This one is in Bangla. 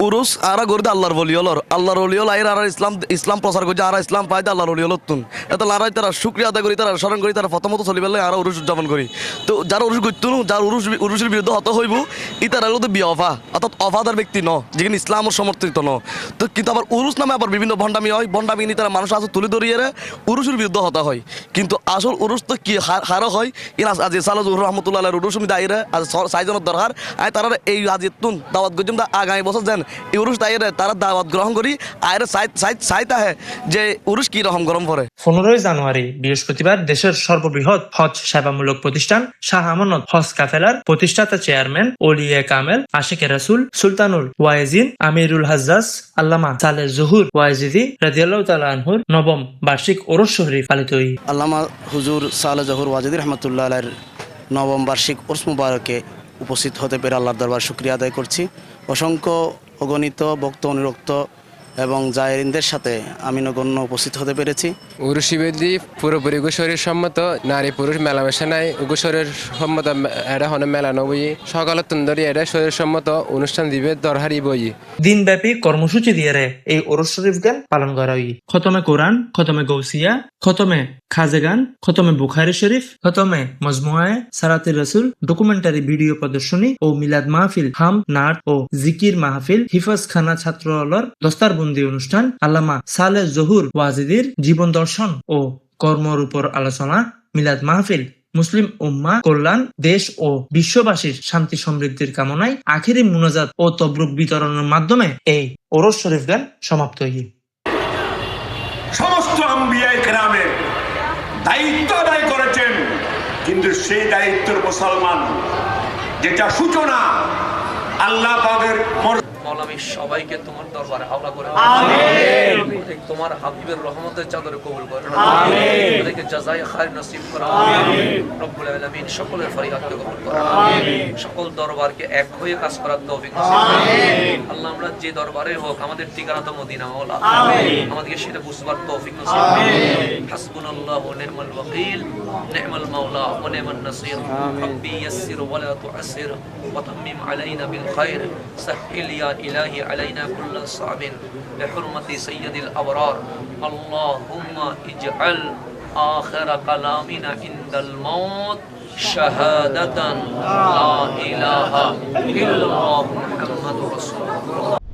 উরুস আরা গরিদা আল্লাহর বলিওলর আল্লাহর বলিওল আইর আর ইসলাম প্রচার করছে আর ইসলাম পাইতে আল্লাহর বলিওলর তুন এত লারাই তারা শুক্রিয়া আদায় করি তারা স্মরণ করি তারা প্রথমত চলি পেলে আর উরুস উদযাপন করি তো যার উরুস করতুন যার উরুসের বিরুদ্ধে হত হইব ই তারা হলো বিয়ে অফা অর্থাৎ অফাদার ব্যক্তি ন যেখানে ইসলামের সমর্থিত ন তো কিন্তু আবার উরুস নামে আবার বিভিন্ন ভণ্ডামি হয় ভণ্ডামি নিয়ে তারা মানুষ আসলে তুলে ধরিয়ে উরুসের বিরুদ্ধে হতা হয় কিন্তু আসল উরুস তো কি হারও হয় ইন আজ সাল জহুর রহমতুল্লাহ উরুস আমি দায়রে আজ সাইজনের দরকার আয় তারা এই আজি তুন দাওয়াত গজম দা আগামী বছর যেন এই উরুস দায়রে তারা দাওয়াত গ্রহণ করি আয়রে সাইত আহে যে উরুস কি রকম গরম পড়ে। 15 জানুয়ারি বৃহস্পতিবার দেশের সর্ববৃহৎ হজ সেবামূলক প্রতিষ্ঠান শাহ আমানত হজ কাফেলার প্রতিষ্ঠাতা চেয়ারম্যান ওলিয়ে কামেল আশিকে রাসূল সুলতানুল ওয়াইজিন আমিরুল হাজ্জাজ আল্লামা সালেহ জহুর ওয়াইজিদি রাদিয়াল্লাহু তাআলা আনহুর নবম বার্ষিক ওরস শরীফ পালিত হই। আল্লামা হুজুর সালেহ জহুর ওয়াজিদি রহমতুল্লাহ আলাইহির নবম বার্ষিক উরস মুবারকে উপস্থিত হতে পেরে আল্লাহর দরবার শুকরিয়া আদায় করছি। অসংখ্য অগণিত ভক্ত অনুরক্ত এবং জায়েরিনদের সাথে আমি নগণ্য উপস্থিত হতে পেরেছি। উরুষিবেদি পুরোপুরি শরীর সম্মত নারী পুরুষ মেলামেশা নাই শরীর সম্মত এটা হনে মেলানো বই সকালে তুন্দরি এটা শরীর সম্মত অনুষ্ঠান দিবে দরহারি বই দিনব্যাপী কর্মসূচি দিয়ে এই ওরস শরীফ গান পালন করা হয়। খতমে কোরআন, খতমে গৌসিয়া, খতমে খাজে গান, খতমে বুখারি শরীফ, খতমে মজমুআয়ে সারাতে রাসূল, ডকুমেন্টারি ভিডিও প্রদর্শনী ও মিলাদ মাহফিল, হাম নাট ও জিকির মাহফিল, হিফাজ খানা ছাত্রলর দস্তারবন্দি অনুষ্ঠান, আল্লামা সালেহ জহুর ওয়াজিদির জীবন দর্শন ও কর্মর উপর আলোচনা, মিলাদ মাহফিল, মুসলিম উম্মাহ কল্যাণ, দেশ ও বিশ্ববাসীর শান্তি সমৃদ্ধির কামনায় আখিরি মুনাজাত ও তবরুক বিতরণের মাধ্যমে এই ওরস শরীফ গান সমাপ্ত হয়। সমস্ত আম্বিয়ায়ে কেরামের দায়িত্ব আদায় করেছেন, কিন্তু সেই দায়িত্বের মুসলমান যেটা সূচনা আল্লাহ পাকের মৌলামী সবাইকে তোমার দরবারে হাওলা করে আমিন। তোমার হাবিবের রহমতের চাদরে কবুল করো আমিন। তাদেরকে জাযায়ে খায়র নসিব করো আমিন। রব্বুল আলামিন সকলের ফরিয়াদকে কবুল করো আমিন। সকল দরবারকে এক হয়ে কাজ করার তৌফিক নসিব করো আমিন। আল্লাহ আমরা যে দরবারে হোক আমাদের ঠিকানা তো মদিনা মাওলা আমিন। আমাদেরকে সেটা বুঝবার তৌফিক নসিব করো আমিন। হাসবুনাল্লাহু ওয়া নি'মাল ওয়াকিল নি'মাল মাওলা ওয়া নি'মান নাসির রব্বি ইয়াসসির ওয়া লা তু'আসসির ওয়া তাম্মিম আলাইনা বিল খায়র সাহহিল ইয়া إلهي علينا كل صعب بحرمة سيد الأبرار اللهم اجعل آخر كلامنا عند الموت شهادة لا إله إلا الله محمد رسول الله.